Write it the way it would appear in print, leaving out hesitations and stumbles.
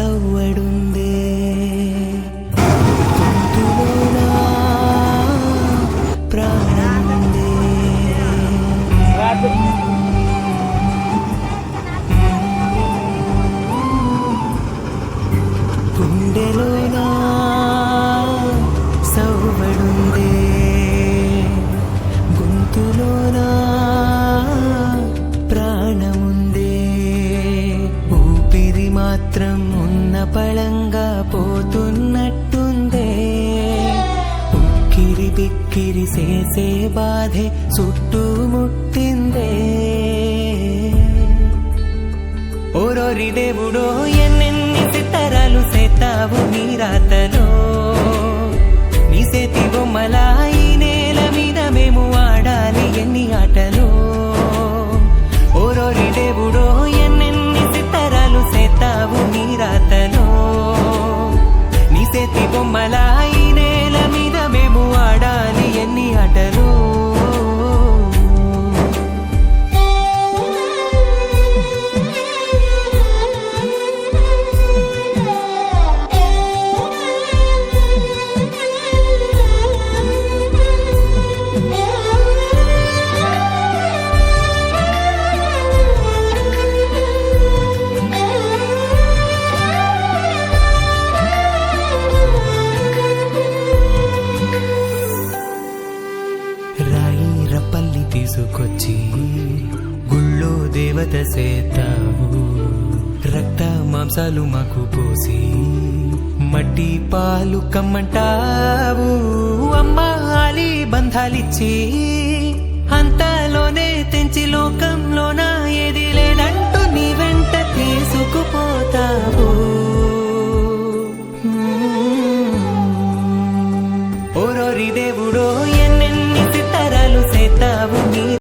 సవ్వడుందే గొంతులోనా ప్రాణముందే గుండెలోనా సవ్వడుందే గొంతులోనా ప్రాణముందే ఊపిరి మాత్రం ఉన్న పళంగా పోతున్నట్టుందే ఉక్కిరి బిక్కిరి చేసే బాధే చుట్టుముట్టిందే ఓరోరి దేవుడో ఎన్నెన్ని సిత్తరాలు సేతావు నీ రాతలో నీ సేతి బొమ్మలా ఈ నేల మీద మేము ఆడాలి ఎన్ని ఆటలో ఓరోరి దేవుడో ఎన్నెన్ని సిత్తరాలు సేతావు నీ రాతలో నీ సేతి బొమ్మలా ఈ నేల మీద మేము ఆడాలి ఎన్ని ఆటలో రాయి రప్పల్లి తీసుకొచ్చి గుళ్ళో దేవత సేతావు రక్త మాంసాలు మాకు పోసి మట్టి పాలు కమ్మంటావు అమ్మాలి బంధాలిచ్చి అంతలోనే తెంచి లోకంలోన ఏది లేదంటూ నీ వెంట తీసుకుపోతావు